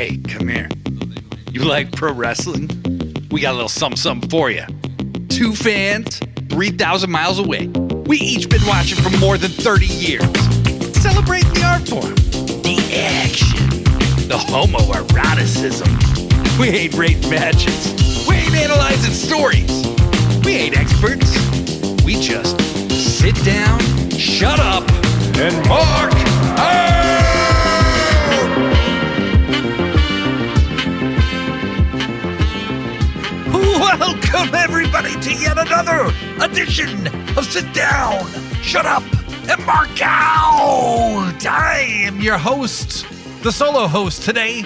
Hey, come here. You like pro wrestling? We got a little something for you. Two fans, 3,000 miles away. We each been watching for more than 30 years. Celebrate the art form, the action, the homoeroticism. We ain't rating matches. We ain't analyzing stories. We ain't experts. We just sit down, shut up, and mark out! Welcome, everybody, to yet another edition of Sit Down, Shut Up, and Mark Out. I am your host, the solo host today,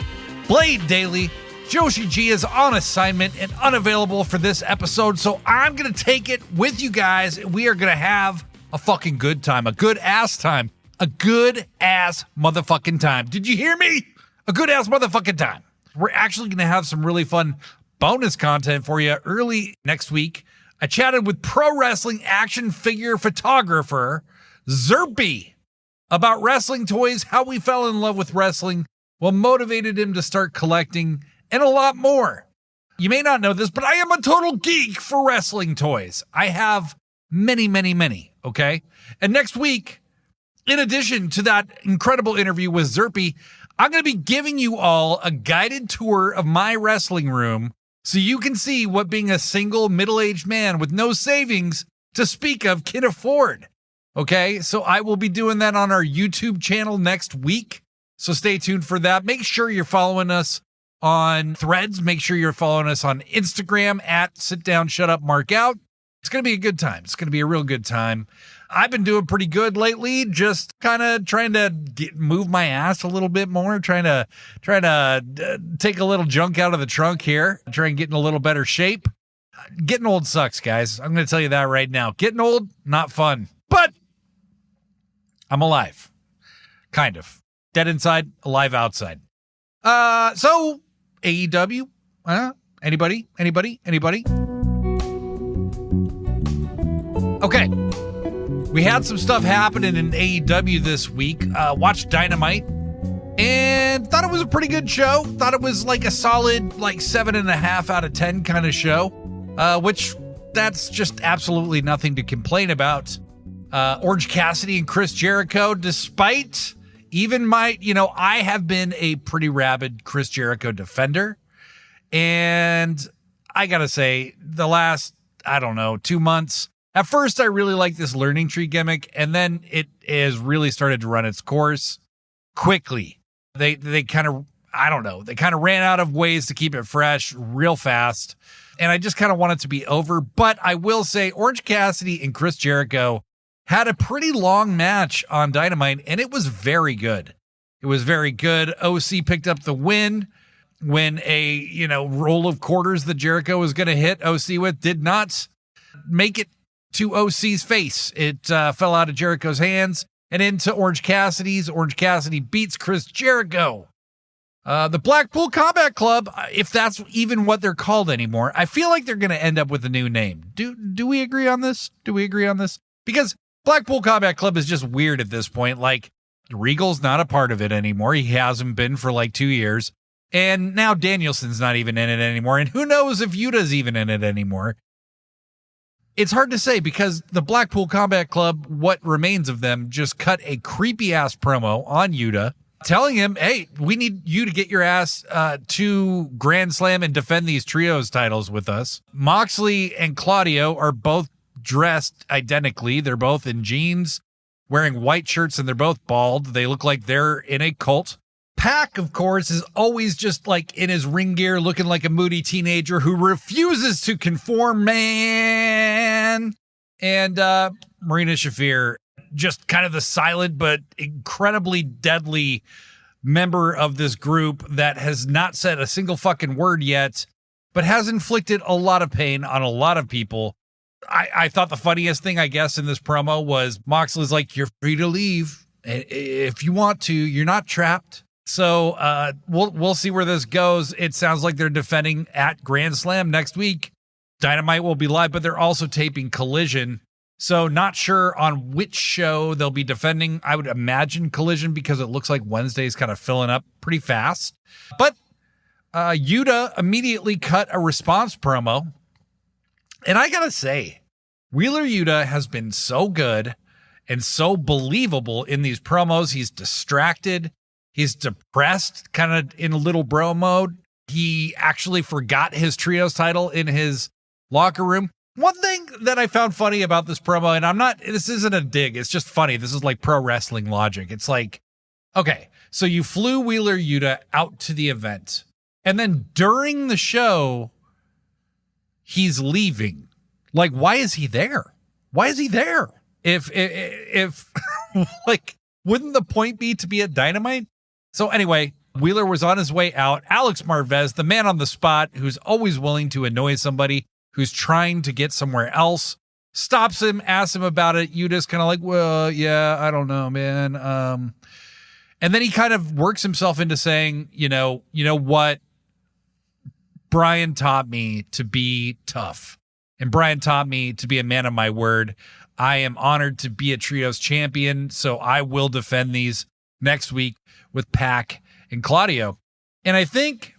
Blade Daily. Joshi G is on assignment and unavailable for this episode, so I'm going to take it with you guys. We are going to have a fucking good time, a good-ass time, a good-ass motherfucking time. Did you hear me? A good-ass motherfucking time. We're actually going to have some really fun bonus content for you early next week. I chatted with pro wrestling action figure photographer Zerpy about wrestling toys, how we fell in love with wrestling, what motivated him to start collecting, and a lot more. You may not know this, but I am a total geek for wrestling toys. I have many, okay? And next week, in addition to that incredible interview with Zerpy, I'm going to be giving you all a guided tour of my wrestling room so you can see what being a single middle-aged man with no savings to speak of can afford. Okay, so I will be doing that on our YouTube channel next week. So stay tuned for that. Make sure you're following us on Threads. Make sure you're following us on Instagram at Sit Down, Shut Up, Mark Out. It's going to be a good time. It's going to be a real good time. I've been doing pretty good lately, just kind of trying to move my ass a little bit more, trying to take a little junk out of the trunk here, try and get in a little better shape. Getting old sucks, guys. I'm going to tell you that right now. Getting old, not fun, but I'm alive. Kind of. Dead inside, alive outside. So AEW, anybody? Okay. We had some stuff happening in AEW this week. Watched Dynamite and thought it was a pretty good show. Thought it was like a solid 7.5 out of 10 kind of show, which that's just absolutely nothing to complain about. Orange Cassidy and Chris Jericho, despite even I have been a pretty rabid Chris Jericho defender. And I got to say, the last, 2 months, at first, I really liked this learning tree gimmick, and then it has really started to run its course quickly. They kind of ran out of ways to keep it fresh real fast, and I just kind of want it to be over. But I will say Orange Cassidy and Chris Jericho had a pretty long match on Dynamite, and it was very good. It was very good. OC picked up the win when a, roll of quarters that Jericho was going to hit OC with did not make it to OC's face. It fell out of Jericho's hands and into Orange Cassidy's. Orange Cassidy beats Chris Jericho. The Blackpool Combat Club, if that's even what they're called anymore, I feel like they're going to end up with a new name. Do we agree on this? Because Blackpool Combat Club is just weird at this point. Like, Regal's not a part of it anymore. He hasn't been for 2 years. And now Danielson's not even in it anymore. And who knows if Yuta's even in it anymore. It's hard to say because the Blackpool Combat Club, what remains of them, just cut a creepy-ass promo on Yuta, telling him, hey, we need you to get your ass to Grand Slam and defend these trios titles with us. Moxley and Claudio are both dressed identically. They're both in jeans, wearing white shirts, and they're both bald. They look like they're in a cult. Pac, of course, is always just in his ring gear, looking like a moody teenager who refuses to conform, man. And Marina Shafir, just kind of the silent but incredibly deadly member of this group that has not said a single fucking word yet, but has inflicted a lot of pain on a lot of people. I thought the funniest thing, I guess, in this promo was Moxley's like, you're free to leave if you want to. You're not trapped. So we'll see where this goes. It sounds like they're defending at Grand Slam next week. Dynamite will be live, but they're also taping Collision. So not sure on which show they'll be defending. I would imagine Collision because it looks like Wednesday's kind of filling up pretty fast. But Yuta immediately cut a response promo. And I gotta say, Wheeler Yuta has been so good and so believable in these promos. He's distracted. He's depressed, kind of in little bro mode. He actually forgot his trios title in his locker room. One thing that I found funny about this promo, and this isn't a dig, it's just funny. This is like pro wrestling logic. It's like, okay, so you flew Wheeler Yuta out to the event, and then during the show, he's leaving. Like, why is he there? Why is he there? If like, wouldn't the point be to be at Dynamite? So anyway, Wheeler was on his way out. Alex Marvez, the man on the spot, who's always willing to annoy somebody who's trying to get somewhere else, stops him, asks him about it. Yuta's kind of like, well, yeah, I don't know, man. And then he kind of works himself into saying, you know what? Brian taught me to be tough. And Brian taught me to be a man of my word. I am honored to be a trios champion, so I will defend these next week with Pac and Claudio. And I think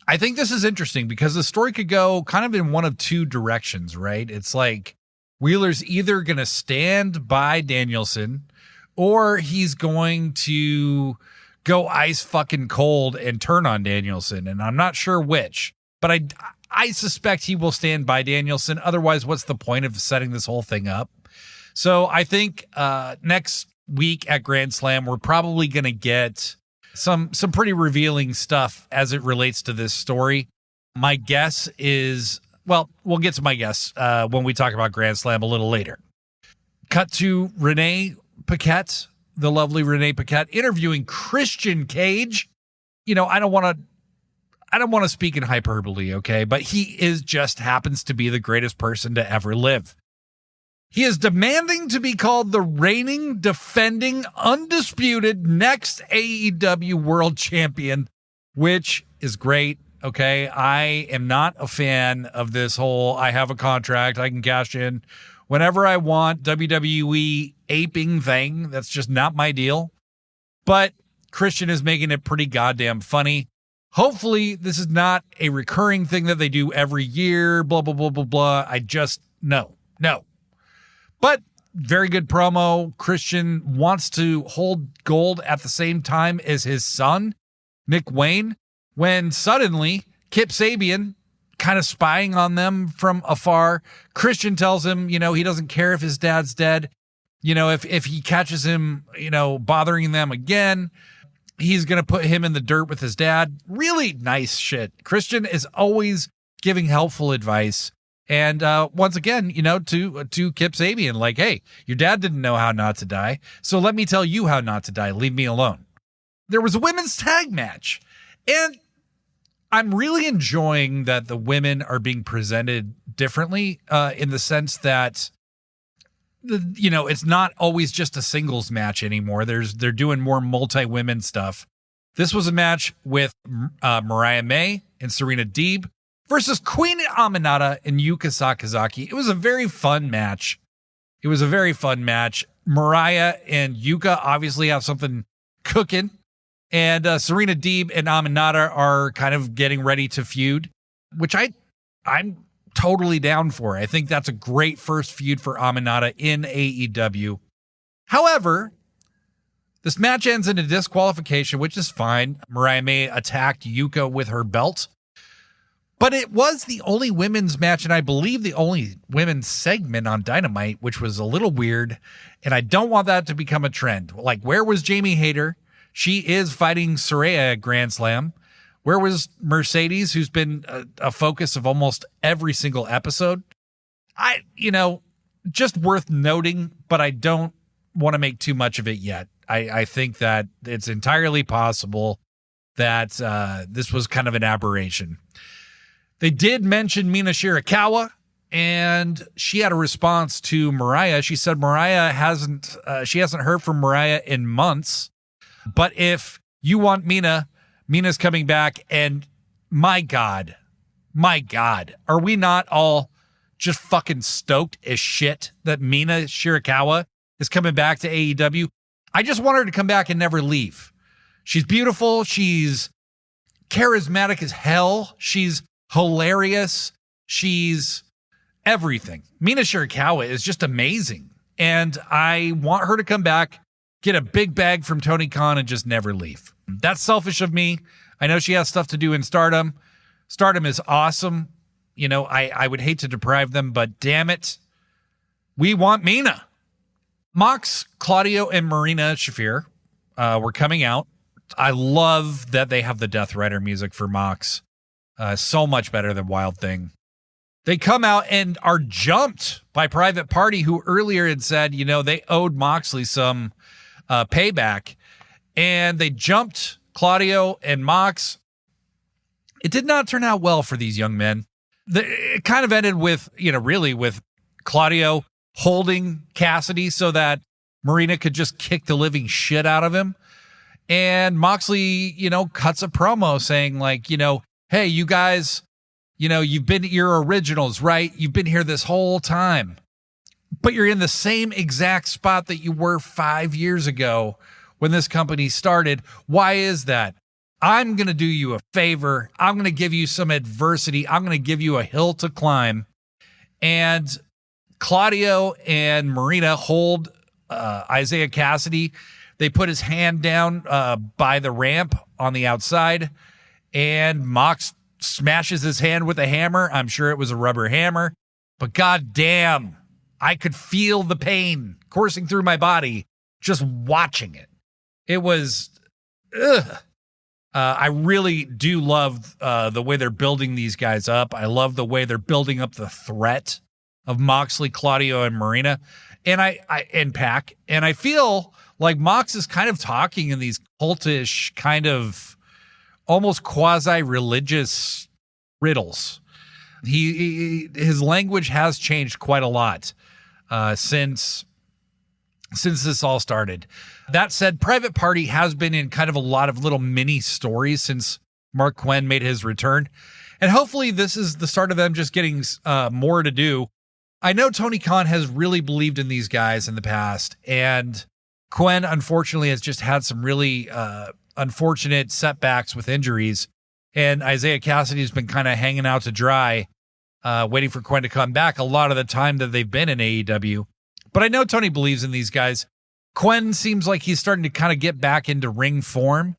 this is interesting because the story could go kind of in one of two directions, right? It's like Wheeler's either going to stand by Danielson or he's going to go ice fucking cold and turn on Danielson. And I'm not sure which, but I suspect he will stand by Danielson. Otherwise, what's the point of setting this whole thing up? So I think next week at Grand Slam, we're probably going to get some pretty revealing stuff as it relates to this story. My guess is, well, we'll get to my guess when we talk about Grand Slam a little later. Cut to Renee Paquette, the lovely Renee Paquette, interviewing Christian Cage. I don't want to speak in hyperbole, okay? But he just happens to be the greatest person to ever live. He is demanding to be called the reigning, defending, undisputed next AEW World Champion, which is great, okay? I am not a fan of this whole, I have a contract, I can cash in whenever I want, WWE aping thing. That's just not my deal. But Christian is making it pretty goddamn funny. Hopefully, this is not a recurring thing that they do every year, blah, blah, blah, blah, blah. No. But very good promo. Christian wants to hold gold at the same time as his son, Nick Wayne, when suddenly Kip Sabian, kind of spying on them from afar, Christian tells him, he doesn't care if his dad's dead. If he catches him, bothering them again, he's going to put him in the dirt with his dad. Really nice shit. Christian is always giving helpful advice. And once again, to Kip Sabian, like, hey, your dad didn't know how not to die, so let me tell you how not to die. Leave me alone. There was a women's tag match, and I'm really enjoying that the women are being presented differently in the sense that, it's not always just a singles match anymore. They're doing more multi-women stuff. This was a match with Mariah May and Serena Deeb versus Queen Aminata and Yuka Sakazaki. It was a very fun match. Mariah and Yuka obviously have something cooking. And Serena Deeb and Aminata are kind of getting ready to feud, which I'm totally down for. I think that's a great first feud for Aminata in AEW. However, this match ends in a disqualification, which is fine. Mariah May attacked Yuka with her belt. But it was the only women's match, and I believe the only women's segment on Dynamite, which was a little weird, and I don't want that to become a trend. Like, where was Jamie Hayter? She is fighting Saraya at Grand Slam. Where was Mercedes, who's been a focus of almost every single episode? Just worth noting, but I don't want to make too much of it yet. I think that it's entirely possible that this was kind of an aberration. They did mention Mina Shirakawa, and she had a response to Mariah. She said Mariah hasn't heard from Mariah in months, but if you want Mina's coming back, and my God, are we not all just fucking stoked as shit that Mina Shirakawa is coming back to AEW? I just want her to come back and never leave. She's beautiful. She's charismatic as hell. She's hilarious. She's everything. Mina Shirakawa is just amazing. And I want her to come back, get a big bag from Tony Khan, and just never leave. That's selfish of me. I know she has stuff to do in Stardom. Stardom is awesome. You know, I would hate to deprive them, but damn it, we want Mina. Mox, Claudio, and Marina Shafir were coming out. I love that they have the Death Rider music for Mox. So much better than Wild Thing. They come out and are jumped by Private Party, who earlier had said, you know, they owed Moxley some payback. And they jumped Claudio and Mox. It did not turn out well for these young men. It kind of ended with, you know, really with Claudio holding Cassidy so that Marina could just kick the living shit out of him. And Moxley, you know, cuts a promo saying like, you know, hey, you guys, you know, you've been your originals, right? You've been here this whole time, but you're in the same exact spot that you were 5 years ago when this company started. Why is that? I'm going to do you a favor. I'm going to give you some adversity. I'm going to give you a hill to climb. And Claudio and Marina hold Isaiah Cassidy. They put his hand down by the ramp on the outside, and Mox smashes his hand with a hammer. I'm sure it was a rubber hammer, but goddamn, I could feel the pain coursing through my body just watching it. It was, I really do love the way they're building these guys up. I love the way they're building up the threat of Moxley, Claudio, and Marina, and and Pac. And I feel like Mox is kind of talking in these cultish kind of almost quasi-religious riddles. His language has changed quite a lot since this all started. That said, Private Party has been in kind of a lot of little mini stories since Mark Quinn made his return. And hopefully this is the start of them just getting more to do. I know Tony Khan has really believed in these guys in the past, and Quinn, unfortunately, has just had some really unfortunate setbacks with injuries, and Isaiah Cassidy has been kind of hanging out to dry, waiting for Quinn to come back a lot of the time that they've been in AEW. But I know Tony believes in these guys. Quinn seems like he's starting to kind of get back into ring form,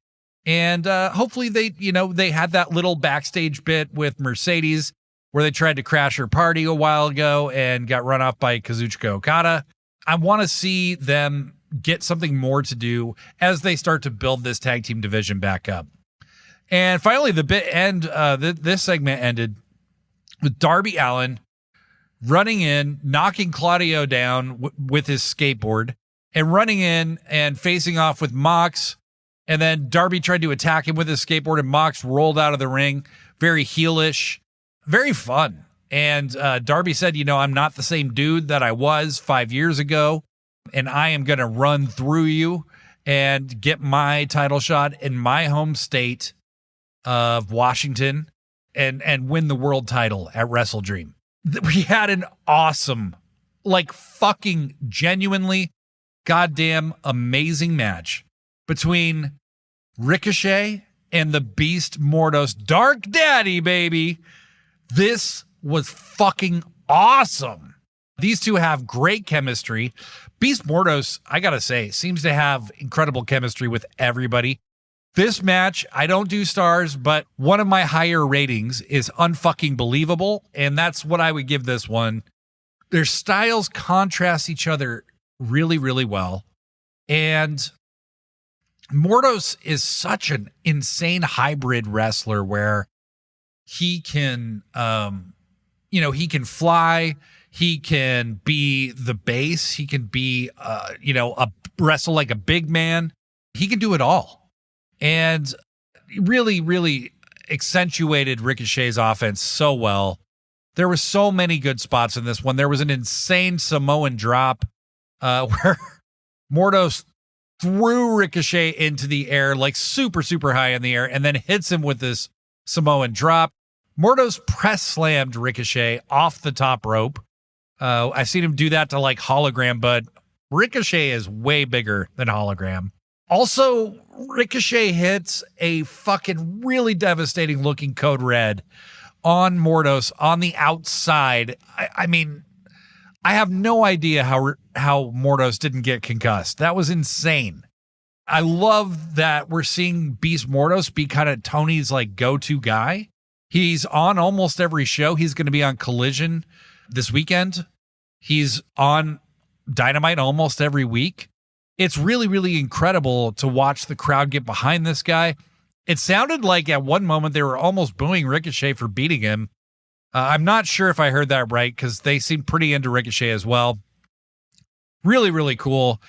and hopefully they had that little backstage bit with Mercedes where they tried to crash her party a while ago and got run off by Kazuchika Okada. I want to see them get something more to do as they start to build this tag team division back up. And finally, this segment ended with Darby Allin running in, knocking Claudio down with his skateboard, and running in and facing off with Mox. And then Darby tried to attack him with his skateboard, and Mox rolled out of the ring. Very heelish, very fun. And Darby said, you know, I'm not the same dude that I was 5 years ago, and I am going to run through you and get my title shot in my home state of Washington and win the world title at Wrestle Dream. We had an awesome, like fucking genuinely goddamn amazing match between Ricochet and the Beast Mordos. Dark Daddy, baby. This was fucking awesome. These two have great chemistry. Beast Mordos, I gotta say, seems to have incredible chemistry with everybody. This match, I don't do stars, but one of my higher ratings is unfucking believable, and that's what I would give this one. Their styles contrast each other really, really well. And Mordos is such an insane hybrid wrestler where he can, he can fly. He can be the base. He can be, wrestle like a big man. He can do it all. And really, really accentuated Ricochet's offense so well. There were so many good spots in this one. There was an insane Samoan drop where Mordos threw Ricochet into the air, like super, super high in the air, and then hits him with this Samoan drop. Mordos press slammed Ricochet off the top rope. I've seen him do that to like Hologram, but Ricochet is way bigger than Hologram. Also, Ricochet hits a fucking really devastating looking code red on Mordos on the outside. I mean, I have no idea how Mordos didn't get concussed. That was insane. I love that we're seeing Beast Mordos be kind of Tony's like go-to guy. He's on almost every show. He's going to be on Collision this weekend. He's on Dynamite almost every week. It's really, really incredible to watch the crowd get behind this guy. It sounded like at one moment they were almost booing Ricochet for beating him. I'm not sure if I heard that right because they seem pretty into Ricochet as well. Really, really cool.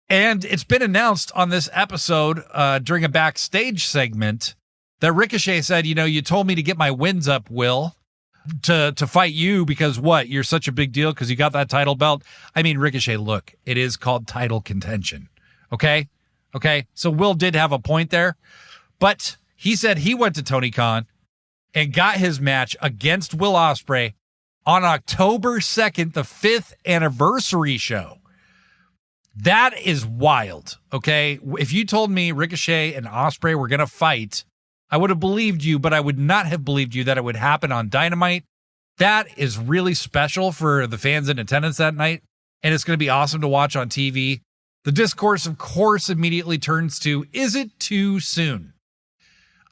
And it's been announced on this episode during a backstage segment that Ricochet said, you told me to get my wins up, Will, to fight you because what? You're such a big deal because you got that title belt. I mean, Ricochet, look, it is called title contention. Okay? So Will did have a point there, but he said he went to Tony Khan and got his match against Will Ospreay on October 2nd, the 5th anniversary show. That is wild, okay? If you told me Ricochet and Ospreay were going to fight, I would have believed you, but I would not have believed you that it would happen on Dynamite. That is really special for the fans in attendance that night, and it's going to be awesome to watch on TV. The discourse, of course, immediately turns to, is it too soon?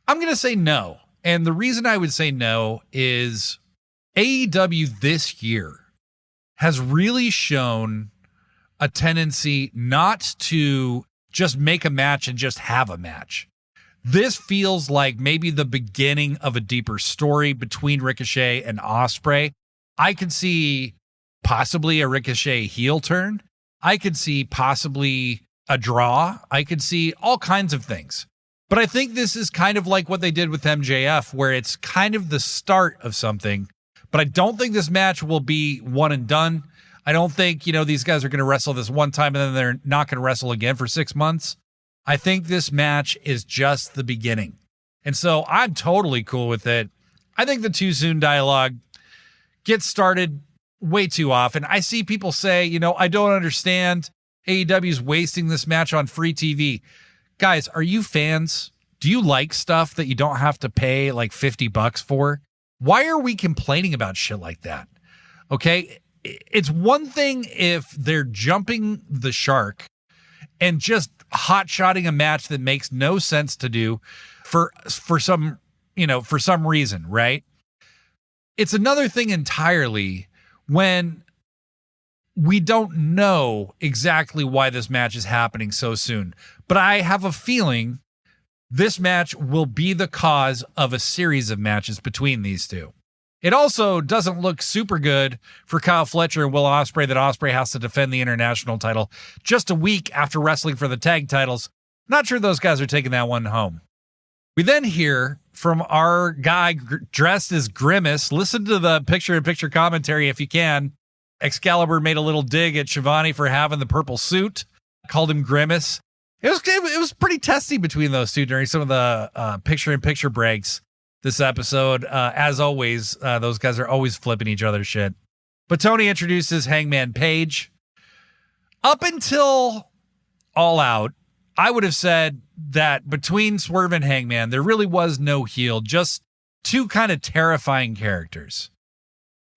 I'm going to say no, and the reason I would say no is AEW this year has really shown a tendency not to just make a match and just have a match. This feels like maybe the beginning of a deeper story between Ricochet and Ospreay. I could see possibly a Ricochet heel turn. I could see possibly a draw. I could see all kinds of things. But I think this is kind of like what they did with MJF, where it's kind of the start of something. But I don't think this match will be one and done. I don't think, these guys are going to wrestle this one time and then they're not going to wrestle again for 6 months. I think this match is just the beginning. And so I'm totally cool with it. I think the too soon dialogue gets started way too often. I see people say, I don't understand. AEW's wasting this match on free TV. Guys, are you fans? Do you like stuff that you don't have to pay like $50 for? Why are we complaining about shit like that? Okay. It's one thing if they're jumping the shark and just hot-shotting a match that makes no sense to do for some reason, right? It's another thing entirely when we don't know exactly why this match is happening so soon. But I have a feeling this match will be the cause of a series of matches between these two. It also doesn't look super good for Kyle Fletcher and Will Ospreay that Ospreay has to defend the international title just a week after wrestling for the tag titles. Not sure those guys are taking that one home. We then hear from our guy dressed as Grimace. Listen to the picture-in-picture commentary if you can. Excalibur made a little dig at Shivani for having the purple suit, called him Grimace. It was pretty testy between those two during some of the picture-in-picture breaks. This episode, as always, those guys are always flipping each other's shit. But Tony introduces Hangman Page. Up until All Out, I would have said that between Swerve and Hangman, there really was no heel, just two kind of terrifying characters.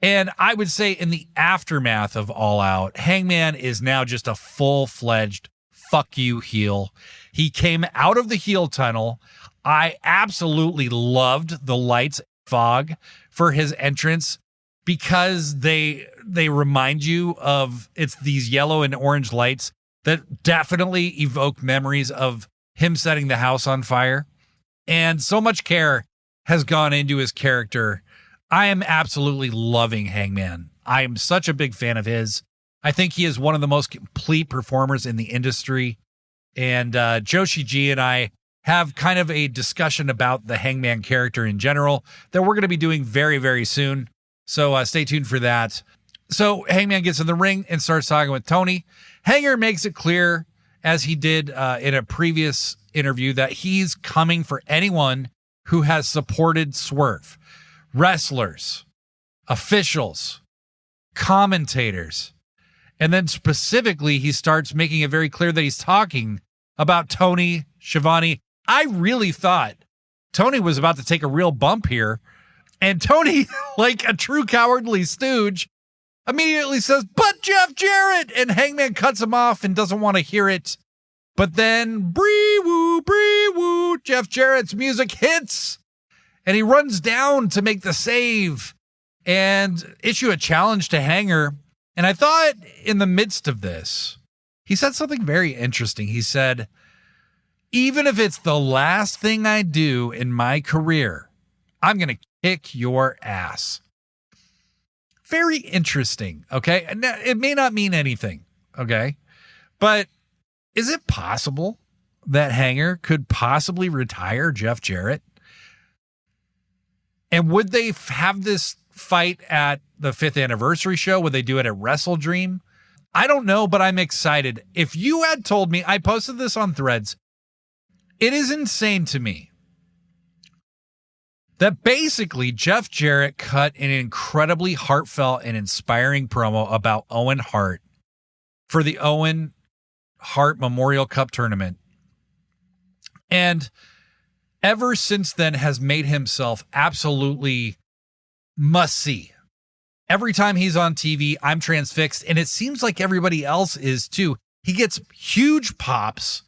And I would say in the aftermath of All Out, Hangman is now just a full-fledged fuck you heel. He came out of the heel tunnel. I absolutely loved the lights fog for his entrance because they remind you of, it's these yellow and orange lights that definitely evoke memories of him setting the house on fire. And so much care has gone into his character. I am absolutely loving Hangman. I am such a big fan of his. I think he is one of the most complete performers in the industry. And Joshi G and I have kind of a discussion about the Hangman character in general that we're going to be doing very, very soon. So stay tuned for that. So Hangman gets in the ring and starts talking with Tony. Hanger makes it clear, as he did in a previous interview, that he's coming for anyone who has supported Swerve. Wrestlers, officials, commentators. And then specifically, he starts making it very clear that he's talking about Tony Schiavone. I really thought Tony was about to take a real bump here. And Tony, like a true cowardly stooge, immediately says, "But Jeff Jarrett!" And Hangman cuts him off and doesn't want to hear it. But then, bree-woo, Jeff Jarrett's music hits. And he runs down to make the save and issue a challenge to Hanger. And I thought in the midst of this, he said something very interesting. He said, "Even if it's the last thing I do in my career, I'm going to kick your ass." Very interesting, okay? Now, it may not mean anything, okay? But is it possible that Hanger could possibly retire Jeff Jarrett? And would they have this fight at the 5th anniversary show? Would they do it at Wrestle Dream? I don't know, but I'm excited. If you had told me, I posted this on Threads, it is insane to me that basically Jeff Jarrett cut an incredibly heartfelt and inspiring promo about Owen Hart for the Owen Hart Memorial Cup tournament. And ever since then has made himself absolutely must-see. Every time he's on TV, I'm transfixed, and it seems like everybody else is too. He gets huge pops.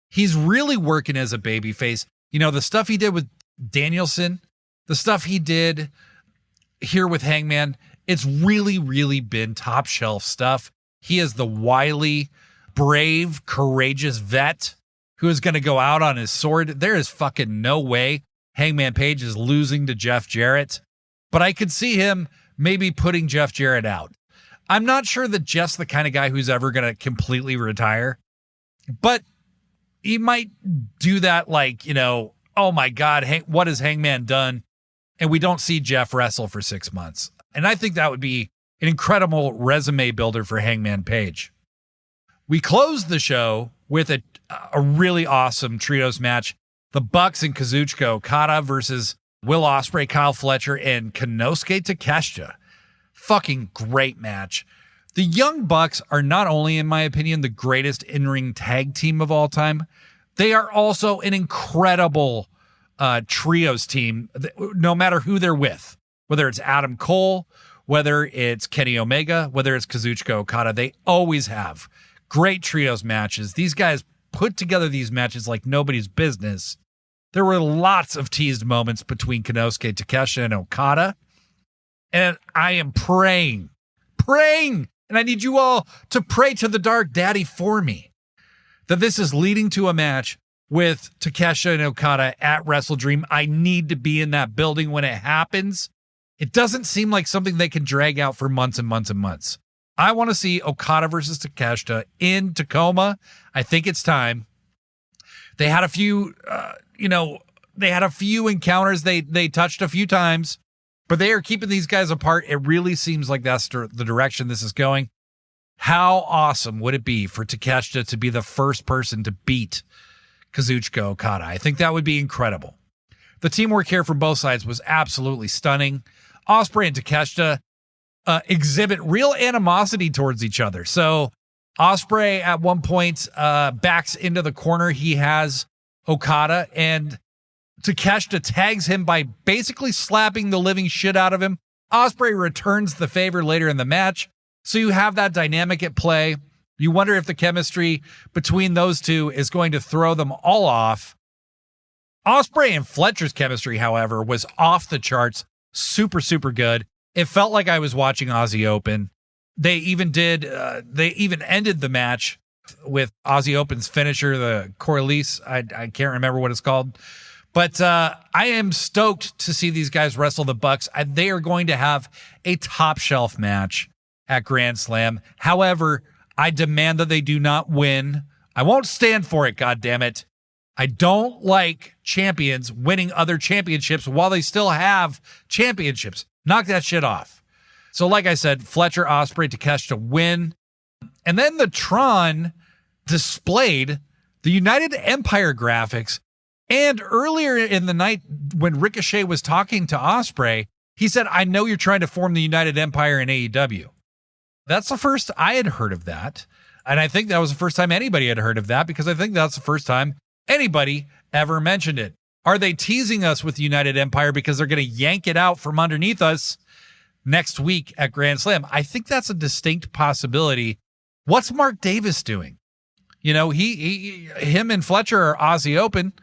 He's really working as a babyface. You know, the stuff he did with Danielson, the stuff he did here with Hangman, it's really, really been top shelf stuff. He is the wily, brave, courageous vet who is going to go out on his sword. There is fucking no way Hangman Page is losing to Jeff Jarrett, but I could see him maybe putting Jeff Jarrett out. I'm not sure that Jeff's the kind of guy who's ever going to completely retire, but he might do that like, you know, oh my God, what has Hangman done? And we don't see Jeff wrestle for 6 months. And I think that would be an incredible resume builder for Hangman Page. We closed the show with a really awesome trios match. The Bucks and Kazuchika Okada versus Will Ospreay, Kyle Fletcher, and Konosuke Takeshita. Fucking great match. The Young Bucks are not only, in my opinion, the greatest in-ring tag team of all time, they are also an incredible trios team, no matter who they're with. Whether it's Adam Cole, whether it's Kenny Omega, whether it's Kazuchika Okada, they always have great trios matches. These guys put together these matches like nobody's business. There were lots of teased moments between Konosuke Takeshita and Okada. And I am praying, and I need you all to pray to the Dark Daddy for me, that this is leading to a match with Takeshita and Okada at Wrestle Dream. I need to be in that building when it happens. It doesn't seem like something they can drag out for months and months and months. I want to see Okada versus Takeshita in Tacoma. I think it's time. They had a few, encounters. They touched a few times, but they are keeping these guys apart. It really seems like that's the direction this is going. How awesome would it be for Takeshita to be the first person to beat Kazuchika Okada? I think that would be incredible. The teamwork here from both sides was absolutely stunning. Ospreay and Takeshita exhibit real animosity towards each other. So Ospreay at one point backs into the corner. He has Okada, and Takeshita tags him by basically slapping the living shit out of him. Ospreay returns the favor later in the match. So you have that dynamic at play. You wonder if the chemistry between those two is going to throw them all off. Ospreay and Fletcher's chemistry, however, was off the charts. Super, super good. It felt like I was watching Aussie Open. They even ended the match with Aussie Open's finisher, the Corliss. I can't remember what it's called. But I am stoked to see these guys wrestle the Bucks. They are going to have a top shelf match at Grand Slam. However, I demand that they do not win. I won't stand for it, goddammit. I don't like champions winning other championships while they still have championships. Knock that shit off. So like I said, Fletcher, Ospreay, Takeshita win. And then the Tron displayed the United Empire graphics. And earlier in the night, when Ricochet was talking to Ospreay, he said, "I know you're trying to form the United Empire in AEW." That's the first I had heard of that. And I think that was the first time anybody had heard of that, because I think that's the first time anybody ever mentioned it. Are they teasing us with United Empire because they're going to yank it out from underneath us next week at Grand Slam? I think that's a distinct possibility. What's Mark Davis doing? You know, him and Fletcher are Aussie Open.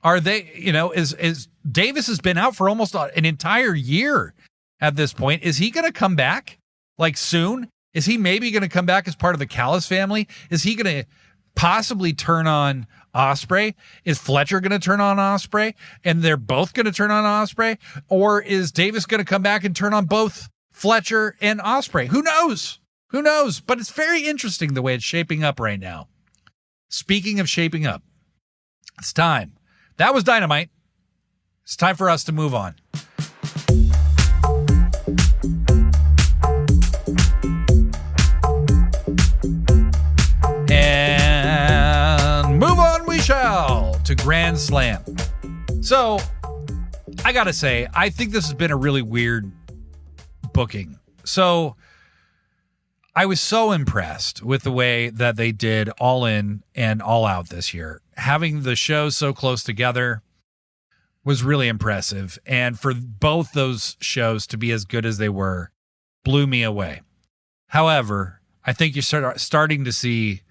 Are they, you know, is Davis has been out for almost an entire year at this point. Is he going to come back like soon? Is he maybe going to come back as part of the Callis family? Is he going to possibly turn on Ospreay? Is Fletcher going to turn on Ospreay? And they're both going to turn on Ospreay? Or is Davis going to come back and turn on both Fletcher and Ospreay? Who knows? Who knows? But it's very interesting the way it's shaping up right now. Speaking of shaping up, it's time. That was Dynamite. It's time for us to move on. And move on we shall to Grand Slam. So, I gotta say, I think this has been a really weird booking. So, I was so impressed with the way that they did All In and All Out this year. Having the shows so close together was really impressive. And for both those shows to be as good as they were blew me away. However, I think you're starting to see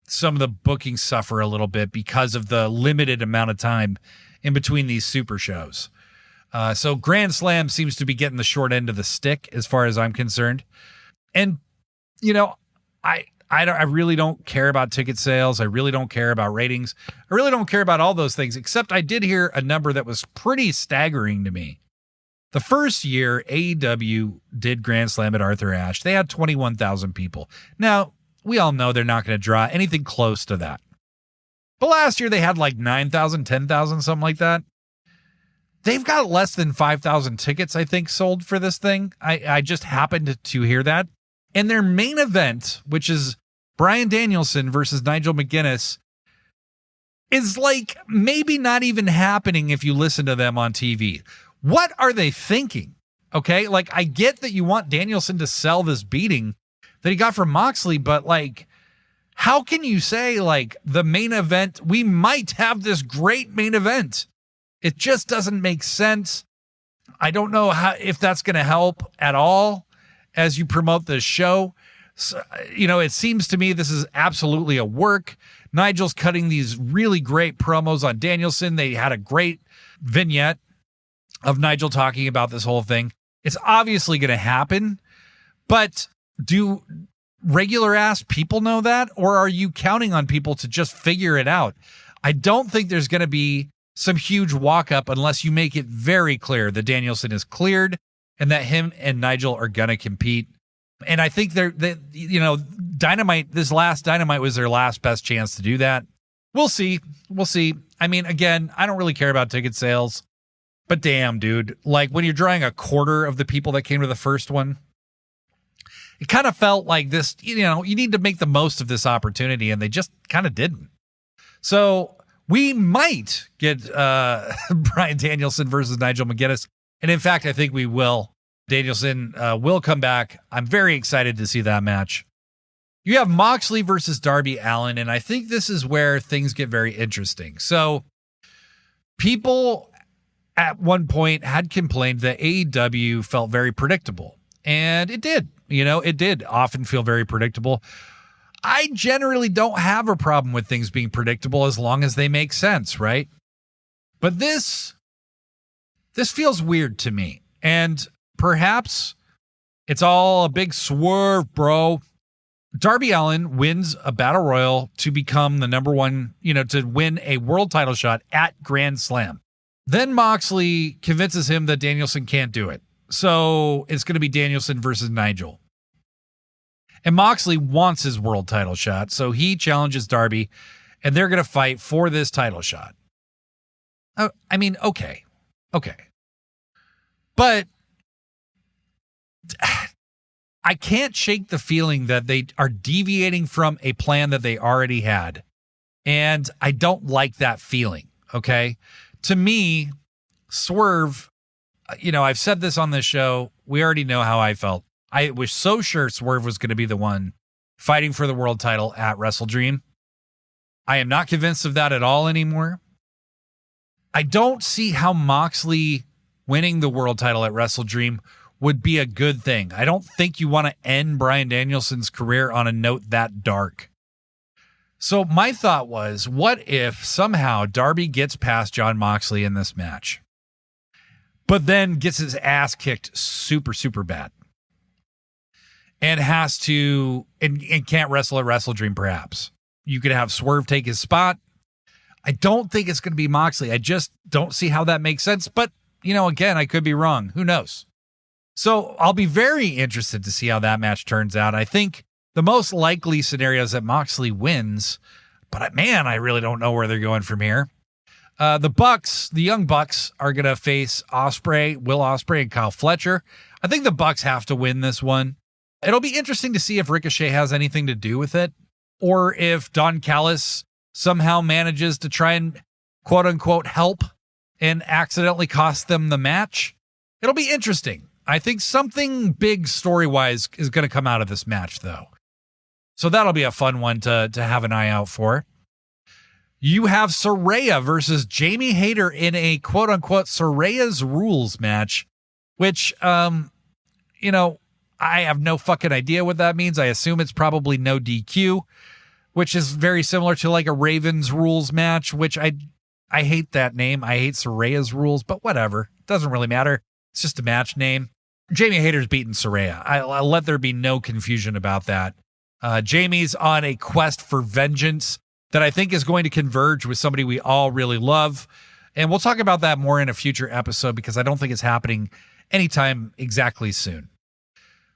some of the bookings suffer a little bit because of the limited amount of time in between these super shows. So Grand Slam seems to be getting the short end of the stick as far as I'm concerned. And you know, I really don't care about ticket sales. I really don't care about ratings. I really don't care about all those things, except I did hear a number that was pretty staggering to me. The first year AEW did Grand Slam at Arthur Ashe, they had 21,000 people. Now, we all know they're not going to draw anything close to that. But last year they had like 9,000, 10,000, something like that. They've got less than 5,000 tickets, I think, sold for this thing. I just happened to hear that. And their main event, which is Bryan Danielson versus Nigel McGuinness, is like maybe not even happening if you listen to them on TV. What are they thinking? Okay, like I get that you want Danielson to sell this beating that he got from Moxley, but like, how can you say like the main event, we might have this great main event? It just doesn't make sense. I don't know if that's going to help at all as you promote this show. So, you know, it seems to me this is absolutely a work. Nigel's cutting these really great promos on Danielson. They had a great vignette of Nigel talking about this whole thing. It's obviously going to happen, but do regular ass people know that? Or are you counting on people to just figure it out? I don't think there's going to be some huge walk up unless you make it very clear that Danielson is cleared and that him and Nigel are going to compete. And I think Dynamite, this last Dynamite was their last best chance to do that. We'll see. We'll see. I mean, again, I don't really care about ticket sales, but damn, dude, like when you're drawing a quarter of the people that came to the first one, it kind of felt like this, you know, you need to make the most of this opportunity, and they just kind of didn't. So we might get Bryan Danielson versus Nigel McGuinness. And in fact, I think we will. Danielson will come back. I'm very excited to see that match. You have Moxley versus Darby Allin, and I think this is where things get very interesting. So people at one point had complained that AEW felt very predictable, and it did. You know, it did often feel very predictable. I generally don't have a problem with things being predictable as long as they make sense, right? But this feels weird to me. And perhaps it's all a big swerve, bro. Darby Allin wins a battle royal to become the number one, you know, to win a world title shot at Grand Slam. Then Moxley convinces him that Danielson can't do it. So it's going to be Danielson versus Nigel. And Moxley wants his world title shot, so he challenges Darby, and they're going to fight for this title shot. I mean, okay. But I can't shake the feeling that they are deviating from a plan that they already had. And I don't like that feeling, okay? To me, Swerve, you know, I've said this on this show. We already know how I felt. I was so sure Swerve was going to be the one fighting for the world title at WrestleDream. I am not convinced of that at all anymore. I don't see how Moxley winning the world title at WrestleDream would be a good thing. I don't think you want to end Bryan Danielson's career on a note that dark. So my thought was, what if somehow Darby gets past Jon Moxley in this match, but then gets his ass kicked super, super bad and has to, and can't wrestle at WrestleDream perhaps. You could have Swerve take his spot. I don't think it's going to be Moxley. I just don't see how that makes sense. But, again, I could be wrong. Who knows? So I'll be very interested to see how that match turns out. I think the most likely scenario is that Moxley wins. But, man, I really don't know where they're going from here. The Young Bucks, are going to face Will Ospreay, and Kyle Fletcher. I think the Bucks have to win this one. It'll be interesting to see if Ricochet has anything to do with it, or if Don Callis somehow manages to try and quote unquote help and accidentally cost them the match. It'll be interesting. I think something big story-wise is going to come out of this match, though. So that'll be a fun one to have an eye out for. You have Saraya versus Jamie Hayter in a quote unquote Saraya's Rules match, which, I have no fucking idea what that means. I assume it's probably no DQ, which is very similar to like a Ravens Rules match, which I hate that name. I hate Saraya's Rules, but whatever. It doesn't really matter. It's just a match name. Jamie Hayter's beating Saraya. I'll let there be no confusion about that. Jamie's on a quest for vengeance that I think is going to converge with somebody we all really love. And we'll talk about that more in a future episode because I don't think it's happening anytime exactly soon.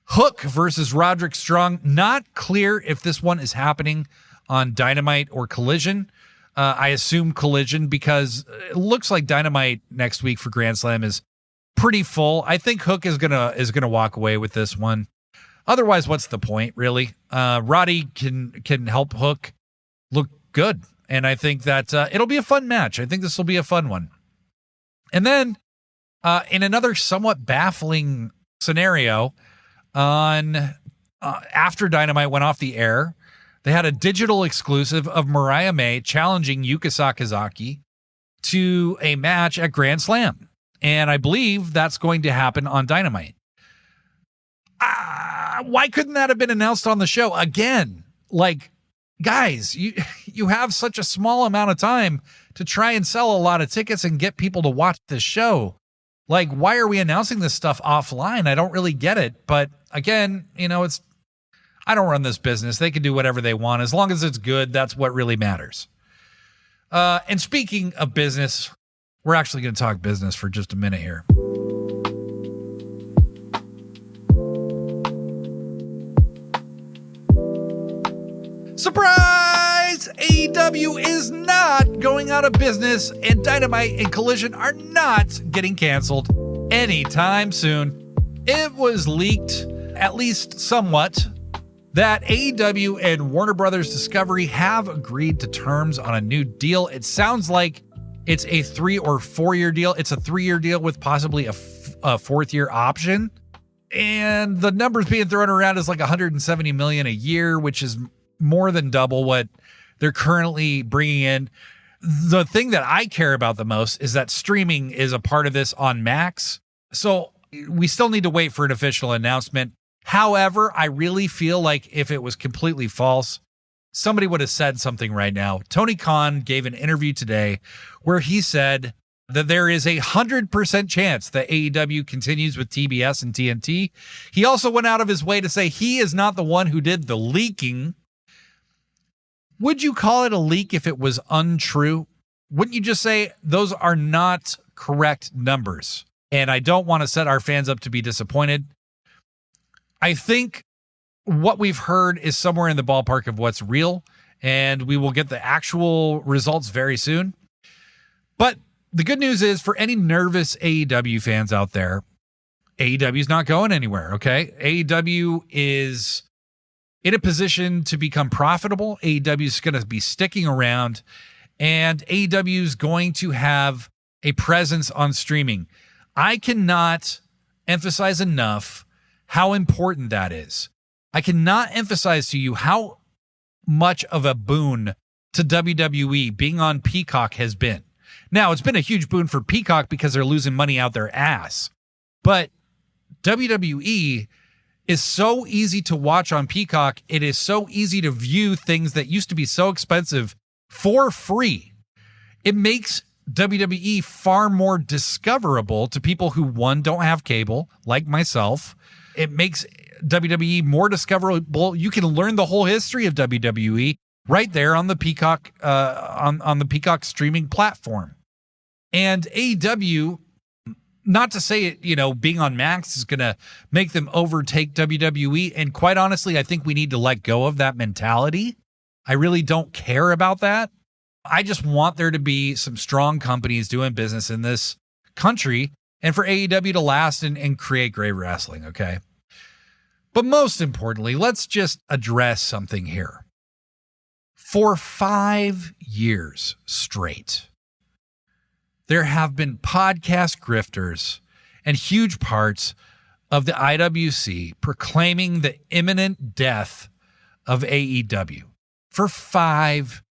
Hook versus Roderick Strong. Not clear if this one is happening on Dynamite or Collision. I assume Collision because it looks like Dynamite next week for Grand Slam is pretty full. I think Hook is gonna walk away with this one. Otherwise, what's the point, really? Roddy can help Hook look good, and I think that it'll be a fun match. I think this will be a fun one. And then in another somewhat baffling scenario, after Dynamite went off the air, they had a digital exclusive of Mariah May challenging Yuka Sakazaki to a match at Grand Slam. And I believe that's going to happen on Dynamite. Why couldn't that have been announced on the show? Again, like, guys, you have such a small amount of time to try and sell a lot of tickets and get people to watch this show. Like, why are we announcing this stuff offline? I don't really get it. But again, I don't run this business. They can do whatever they want. As long as it's good, that's what really matters. And speaking of business, we're actually going to talk business for just a minute here. Surprise! AEW is not going out of business, and Dynamite and Collision are not getting canceled anytime soon. It was leaked, at least somewhat, that AEW and Warner Brothers Discovery have agreed to terms on a new deal. It sounds like it's a 3 or 4 year deal. It's a 3-year deal with possibly a 4th year option. And the numbers being thrown around is like $170 million a year, which is more than double what they're currently bringing in. The thing that I care about the most is that streaming is a part of this on Max. So we still need to wait for an official announcement. However, I really feel like if it was completely false, somebody would have said something right now. Tony Khan gave an interview today where he said that there is 100% chance that AEW continues with TBS and TNT. He also went out of his way to say he is not the one who did the leaking. Would you call it a leak if it was untrue? Wouldn't you just say those are not correct numbers? And I don't want to set our fans up to be disappointed. I think what we've heard is somewhere in the ballpark of what's real, and we will get the actual results very soon. But the good news is, for any nervous AEW fans out there, AEW is not going anywhere, okay? AEW is in a position to become profitable. AEW is going to be sticking around, and AEW is going to have a presence on streaming. I cannot emphasize enough how important that is. I cannot emphasize to you how much of a boon to WWE being on Peacock has been. Now, it's been a huge boon for Peacock because they're losing money out their ass. But WWE is so easy to watch on Peacock. It is so easy to view things that used to be so expensive for free. It makes WWE far more discoverable to people who, one, don't have cable, like myself. It makes WWE more discoverable. You can learn the whole history of WWE right there on the Peacock, on the Peacock streaming platform. And AEW, not to say it, being on Max is going to make them overtake WWE. And quite honestly, I think we need to let go of that mentality. I really don't care about that. I just want there to be some strong companies doing business in this country and for AEW to last and create great wrestling, okay? But most importantly, let's just address something here. For 5 years straight, there have been podcast grifters and huge parts of the IWC proclaiming the imminent death of AEW for 5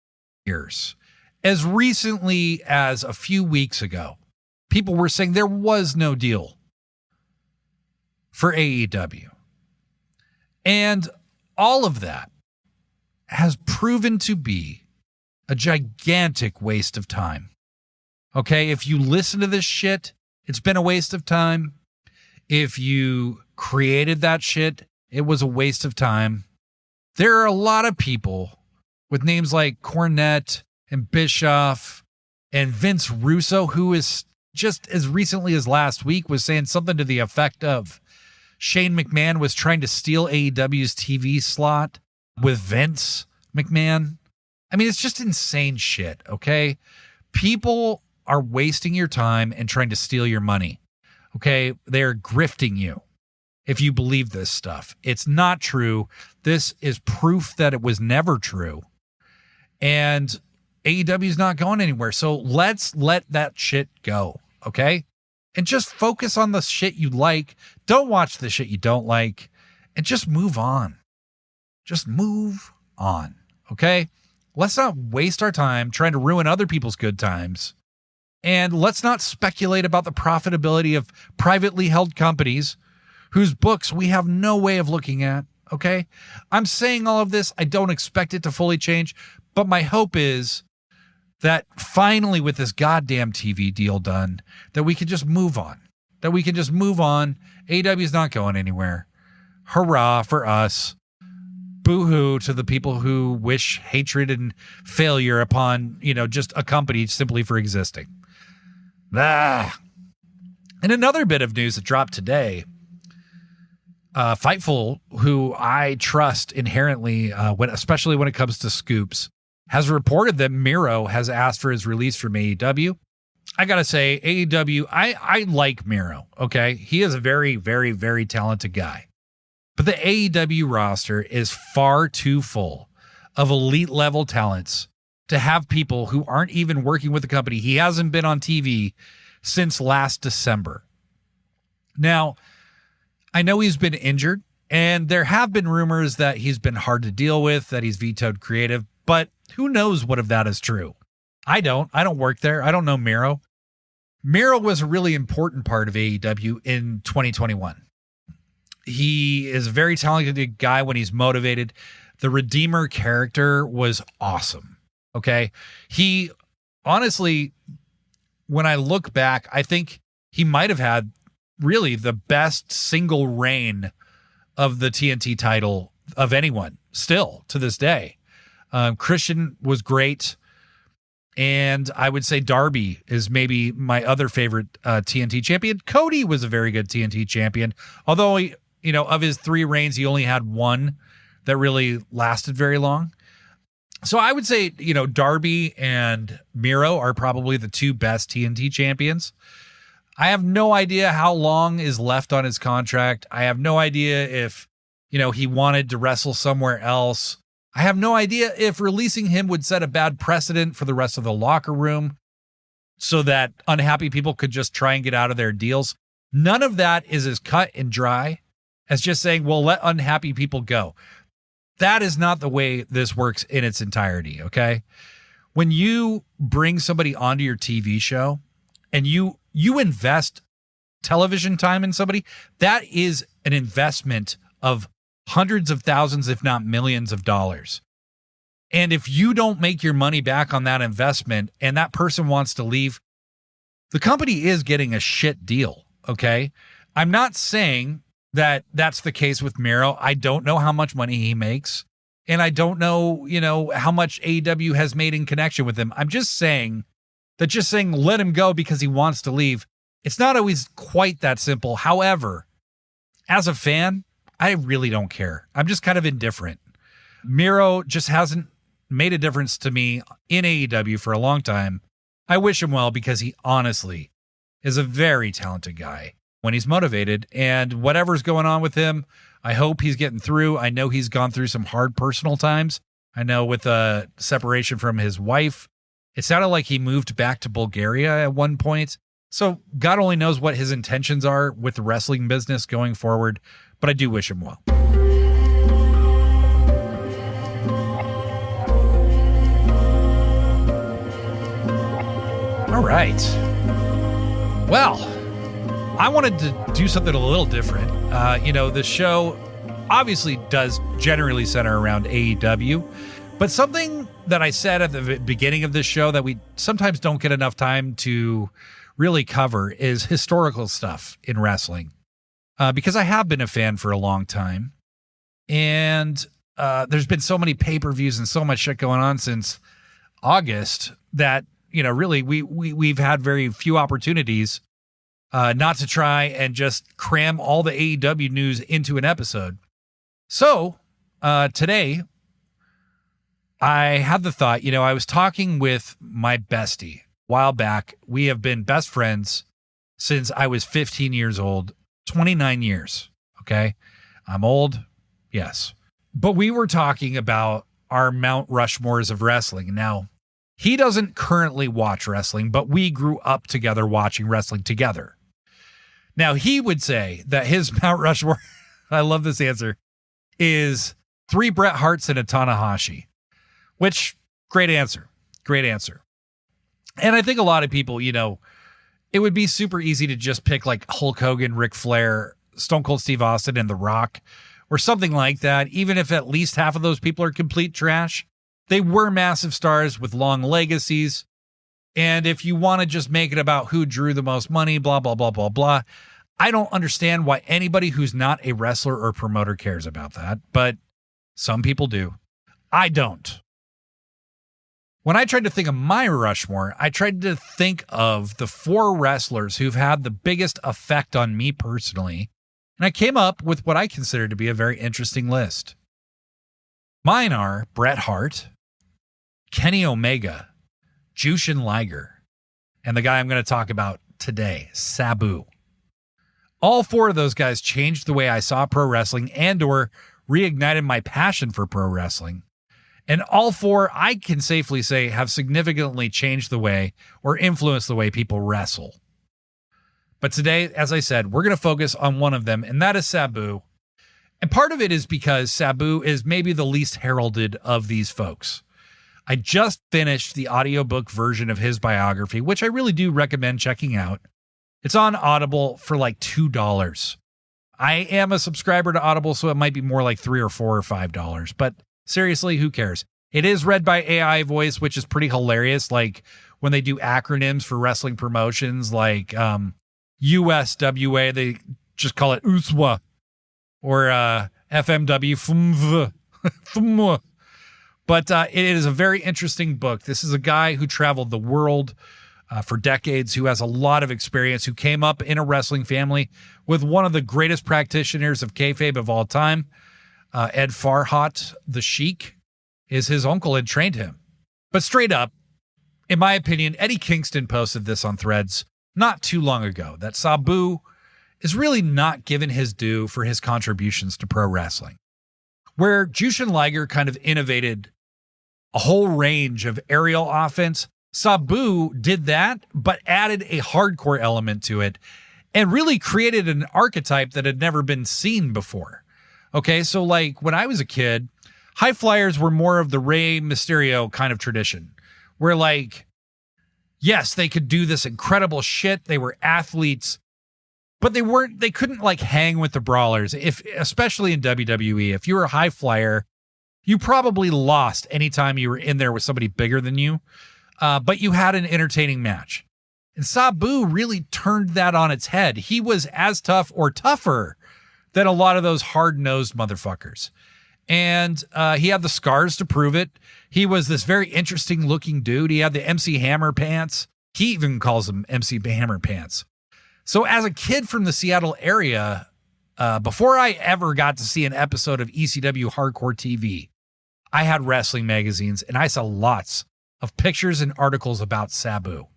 years. As recently as a few weeks ago, people were saying there was no deal for AEW. And all of that has proven to be a gigantic waste of time. Okay, if you listen to this shit, it's been a waste of time. If you created that shit, it was a waste of time. There are a lot of people with names like Cornette and Bischoff and Vince Russo, who is just as recently as last week was saying something to the effect of Shane McMahon was trying to steal AEW's TV slot with Vince McMahon. I mean, it's just insane shit, okay? People are wasting your time and trying to steal your money, okay? They're grifting you if you believe this stuff. It's not true. This is proof that it was never true. And AEW is not going anywhere. So let's let that shit go, okay? And just focus on the shit you like. Don't watch the shit you don't like. And just move on. Just move on, okay? Let's not waste our time trying to ruin other people's good times. And let's not speculate about the profitability of privately held companies whose books we have no way of looking at, okay? I'm saying all of this. I don't expect it to fully change. But my hope is that finally with this goddamn TV deal done, that we can just move on. AEW is not going anywhere. Hurrah for us. Boo-hoo to the people who wish hatred and failure upon, just a company simply for existing. And another bit of news that dropped today, Fightful, who I trust inherently, especially when it comes to scoops, has reported that Miro has asked for his release from AEW. I got to say, AEW, I like Miro, okay? He is a very, very, very talented guy. But the AEW roster is far too full of elite level talents to have people who aren't even working with the company. He hasn't been on TV since last December. Now, I know he's been injured, and there have been rumors that he's been hard to deal with, that he's vetoed creative, but who knows what of that is true? I don't work there. I don't know Miro. Miro was a really important part of AEW in 2021. He is a very talented guy when he's motivated. The Redeemer character was awesome. Okay. He honestly, when I look back, I think he might have had really the best single reign of the TNT title of anyone still to this day. Christian was great. And I would say Darby is maybe my other favorite TNT champion. Cody was a very good TNT champion. Although, of his 3 reigns, he only had one that really lasted very long. So I would say, Darby and Miro are probably the 2 best TNT champions. I have no idea how long is left on his contract. I have no idea if, he wanted to wrestle somewhere else. I have no idea if releasing him would set a bad precedent for the rest of the locker room so that unhappy people could just try and get out of their deals. None of that is as cut and dry as just saying, well, let unhappy people go. That is not the way this works in its entirety, okay? When you bring somebody onto your TV show and you invest television time in somebody, that is an investment of hundreds of thousands, if not millions of dollars. And if you don't make your money back on that investment and that person wants to leave, the company is getting a shit deal, okay? I'm not saying that that's the case with Miro. I don't know how much money he makes, and I don't know, how much AEW has made in connection with him. I'm just saying that let him go because he wants to leave, it's not always quite that simple. However, as a fan, I really don't care. I'm just kind of indifferent. Miro just hasn't made a difference to me in AEW for a long time. I wish him well because he honestly is a very talented guy when he's motivated, and whatever's going on with him, I hope he's getting through. I know he's gone through some hard personal times. I know with a separation from his wife, it sounded like he moved back to Bulgaria at one point. So God only knows what his intentions are with the wrestling business going forward, but I do wish him well. All right. Well, I wanted to do something a little different. The show obviously does generally center around AEW, but something that I said at the beginning of this show that we sometimes don't get enough time to really cover is historical stuff in wrestling, because I have been a fan for a long time, and there's been so many pay-per-views and so much shit going on since August that really we've had very few opportunities not to try and just cram all the AEW news into an episode. So today I had the thought, I was talking with my bestie a while back. We have been best friends since I was 15 years old, 29 years. Okay. I'm old. Yes. But we were talking about our Mount Rushmores of wrestling. Now, he doesn't currently watch wrestling, but we grew up together watching wrestling together. Now, he would say that his Mount Rushmore, I love this answer, is 3 Bret Harts and a Tanahashi, which, great answer. Great answer. And I think a lot of people, it would be super easy to just pick like Hulk Hogan, Ric Flair, Stone Cold Steve Austin, and The Rock, or something like that, even if at least half of those people are complete trash. They were massive stars with long legacies. And if you want to just make it about who drew the most money, blah, blah, blah, blah, blah, I don't understand why anybody who's not a wrestler or promoter cares about that. But some people do. I don't. When I tried to think of my Rushmore, I tried to think of the 4 wrestlers who've had the biggest effect on me personally. And I came up with what I consider to be a very interesting list. Mine are Bret Hart, Kenny Omega, Jushin Liger, and the guy I'm going to talk about today, Sabu. All 4 of those guys changed the way I saw pro wrestling and or reignited my passion for pro wrestling. And all 4, I can safely say, have significantly changed the way or influenced the way people wrestle. But today, as I said, we're going to focus on one of them, and that is Sabu. And part of it is because Sabu is maybe the least heralded of these folks. I just finished the audiobook version of his biography, which I really do recommend checking out. It's on Audible for like $2. I am a subscriber to Audible, so it might be more like $3 or $4 or $5. But seriously, who cares? It is read by AI voice, which is pretty hilarious. Like when they do acronyms for wrestling promotions, like USWA, they just call it USWA, or FMW, FMW. But it is a very interesting book. This is a guy who traveled the world for decades, who has a lot of experience, who came up in a wrestling family with one of the greatest practitioners of kayfabe of all time. Ed Farhat, the Sheik, is his uncle and trained him. But straight up, in my opinion, Eddie Kingston posted this on Threads not too long ago, that Sabu is really not given his due for his contributions to pro wrestling. Where Jushin Liger kind of innovated a whole range of aerial offense, Sabu did that, but added a hardcore element to it and really created an archetype that had never been seen before. Okay, so like when I was a kid, high flyers were more of the Rey Mysterio kind of tradition, where like, yes, they could do this incredible shit. They were athletes, but they couldn't like hang with the brawlers. Especially in WWE, if you were a high flyer, you probably lost anytime you were in there with somebody bigger than you. But you had an entertaining match. And Sabu really turned that on its head. He was as tough or tougher than a lot of those hard-nosed motherfuckers. And he had the scars to prove it. He was this very interesting looking dude. He had the MC Hammer pants. He even calls them MC Hammer pants. So as a kid from the Seattle area, before I ever got to see an episode of ECW Hardcore TV, I had wrestling magazines and I saw lots of pictures and articles about Sabu.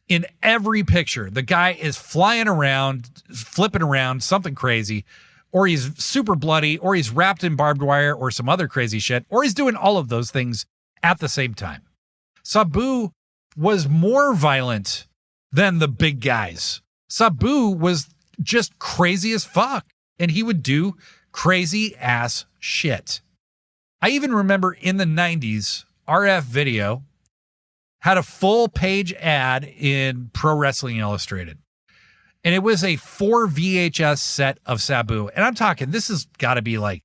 In every picture, the guy is flying around, flipping around, something crazy, or he's super bloody, or he's wrapped in barbed wire, or some other crazy shit, or he's doing all of those things at the same time. Sabu was more violent than the big guys. Sabu was just crazy as fuck, and he would do crazy ass shit. I even remember in the 90s, RF Video had a full page ad in Pro Wrestling Illustrated. And it was a 4 VHS set of Sabu. And I'm talking, this has got to be like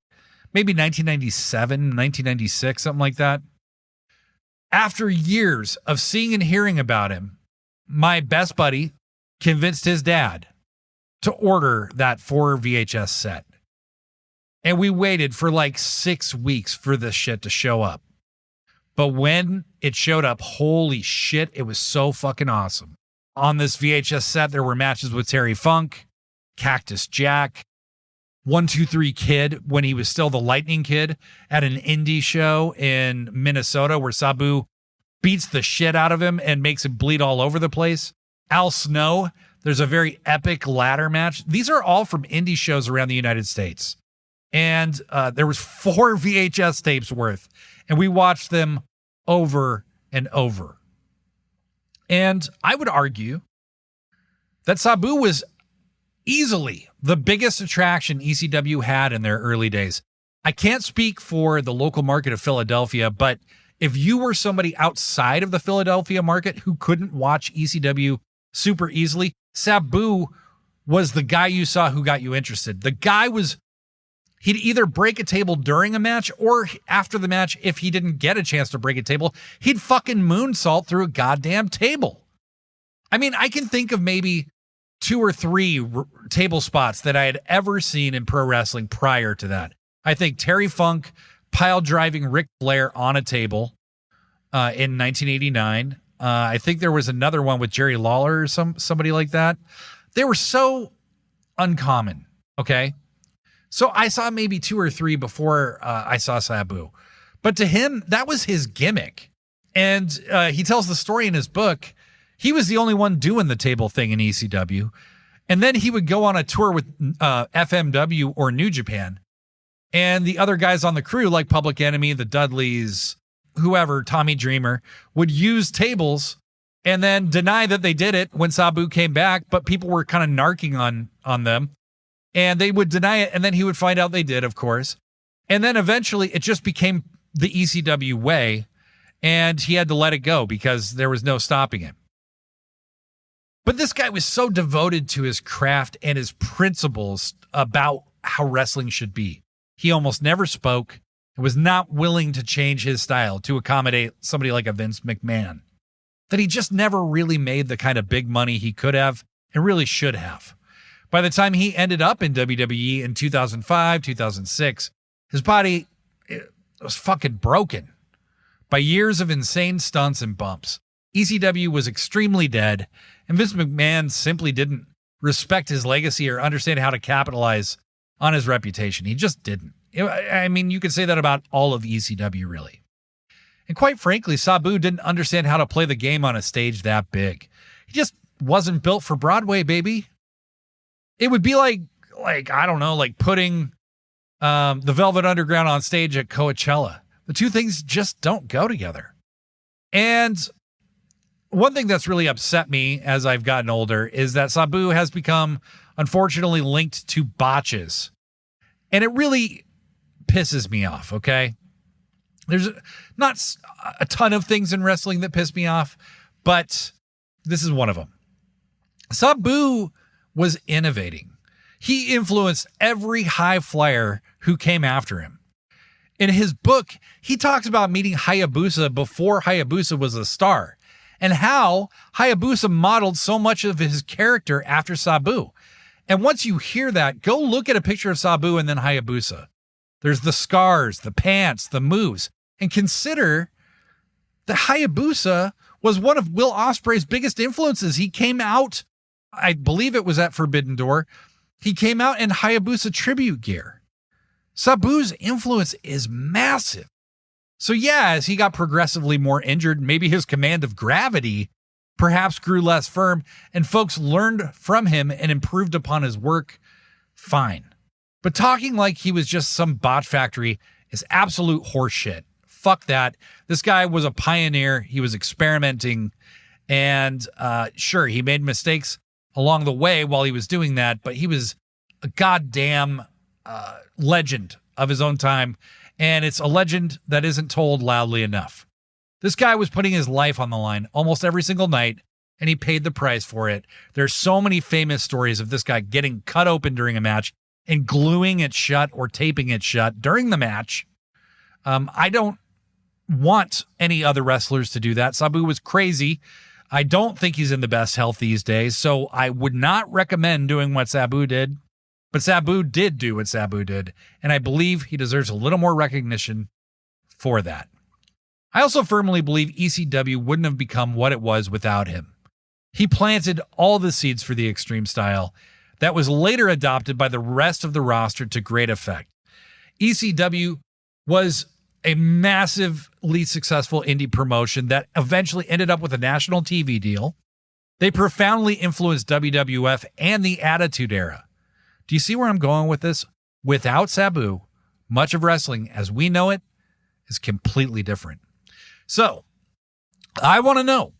maybe 1997, 1996, something like that. After years of seeing and hearing about him, my best buddy convinced his dad to order that 4 VHS set. And we waited for like 6 weeks for this shit to show up. But when it showed up, holy shit, it was so fucking awesome. On this VHS set, there were matches with Terry Funk, Cactus Jack, 1-2-3 Kid, when he was still the Lightning Kid, at an indie show in Minnesota where Sabu beats the shit out of him and makes him bleed all over the place. Al Snow, there's a very epic ladder match. These are all from indie shows around the United States. And there was 4 VHS tapes worth, and we watched them over and over. And I would argue that Sabu was easily the biggest attraction ECW had in their early days. I can't speak for the local market of Philadelphia, but if you were somebody outside of the Philadelphia market who couldn't watch ECW super easily, Sabu was the guy you saw who got you interested. The guy was... He'd either break a table during a match or after the match, if he didn't get a chance to break a table, he'd fucking moonsault through a goddamn table. I mean, I can think of maybe 2 or 3 table spots that I had ever seen in pro wrestling prior to that. I think Terry Funk pile driving Ric Flair on a table in 1989. I think there was another one with Jerry Lawler or somebody like that. They were so uncommon, okay? So I saw maybe 2 or 3 before I saw Sabu. But to him, that was his gimmick. And he tells the story in his book. He was the only one doing the table thing in ECW. And then he would go on a tour with FMW or New Japan. And the other guys on the crew, like Public Enemy, the Dudleys, whoever, Tommy Dreamer, would use tables and then deny that they did it when Sabu came back. But people were kind of narking on them. And they would deny it, and then he would find out they did, of course. And then eventually it just became the ECW way, and he had to let it go because there was no stopping him. But this guy was so devoted to his craft and his principles about how wrestling should be. He almost never spoke and was not willing to change his style to accommodate somebody like a Vince McMahon. That he just never really made the kind of big money he could have and really should have. By the time he ended up in WWE in 2005, 2006, his body was fucking broken by years of insane stunts and bumps. ECW was extremely dead, and Vince McMahon simply didn't respect his legacy or understand how to capitalize on his reputation. He just didn't. I mean, you could say that about all of ECW, really. And quite frankly, Sabu didn't understand how to play the game on a stage that big. He just wasn't built for Broadway, baby. It would be like I don't know, like putting the Velvet Underground on stage at Coachella. The two things just don't go together. And one thing that's really upset me as I've gotten older is that Sabu has become, unfortunately, linked to botches. And it really pisses me off, okay? There's not a ton of things in wrestling that piss me off, but this is one of them. Sabu was innovating. He influenced every high flyer who came after him. In his book, he talks about meeting Hayabusa before Hayabusa was a star, and how Hayabusa modeled so much of his character after Sabu. And once you hear that, go look at a picture of Sabu and then Hayabusa. There's the scars, the pants, the moves, and consider that Hayabusa was one of Will Ospreay's biggest influences. He came out, I believe it was at Forbidden Door, he came out in Hayabusa tribute gear. Sabu's influence is massive. So yeah, as he got progressively more injured, maybe his command of gravity perhaps grew less firm, and folks learned from him and improved upon his work. Fine. But talking like he was just some bot factory is absolute horseshit. Fuck that. This guy was a pioneer. He was experimenting. And sure, he made mistakes along the way while he was doing that, but he was a goddamn legend of his own time. And it's a legend that isn't told loudly enough. This guy was putting his life on the line almost every single night, and he paid the price for it. There's so many famous stories of this guy getting cut open during a match and gluing it shut or taping it shut during the match. I don't want any other wrestlers to do that. Sabu was crazy. I don't think he's in the best health these days, so I would not recommend doing what Sabu did. But Sabu did do what Sabu did, and I believe he deserves a little more recognition for that. I also firmly believe ECW wouldn't have become what it was without him. He planted all the seeds for the Extreme style that was later adopted by the rest of the roster to great effect. ECW was a massively successful indie promotion that eventually ended up with a national TV deal. They profoundly influenced WWF and the Attitude Era. Do you see where I'm going with this? Without Sabu, much of wrestling as we know it is completely different. So, I want to know,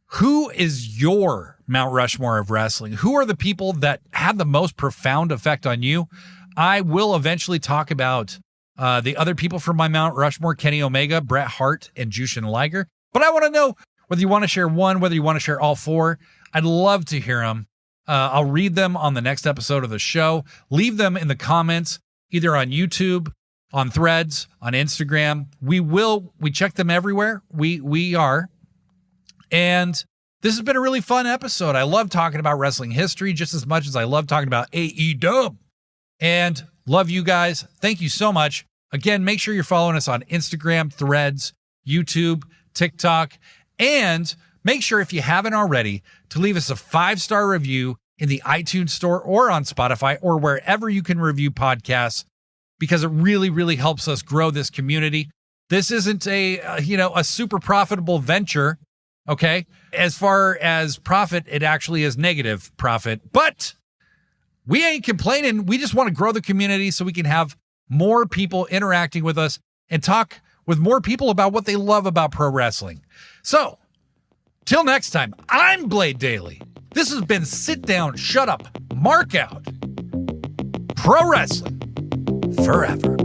who is your Mount Rushmore of wrestling? Who are the people that had the most profound effect on you? I will eventually talk about the other people from my Mount Rushmore, Kenny Omega, Bret Hart, and Jushin Liger. But I want to know whether you want to share one, whether you want to share all four. I'd love to hear them. I'll read them on the next episode of the show. Leave them in the comments, either on YouTube, on Threads, on Instagram. We check them everywhere. We are. And this has been a really fun episode. I love talking about wrestling history just as much as I love talking about AEW. And love you guys. Thank you so much. Again, make sure you're following us on Instagram, Threads, YouTube, TikTok, and make sure, if you haven't already, to leave us a 5-star review in the iTunes store or on Spotify or wherever you can review podcasts, because it really, really helps us grow this community. This isn't a super profitable venture, okay? As far as profit, it actually is negative profit, but we ain't complaining. We just want to grow the community so we can have more people interacting with us and talk with more people about what they love about pro wrestling. So, till next time, I'm Blade Daly. This has been Sit Down, Shut Up, Mark Out. Pro Wrestling Forever.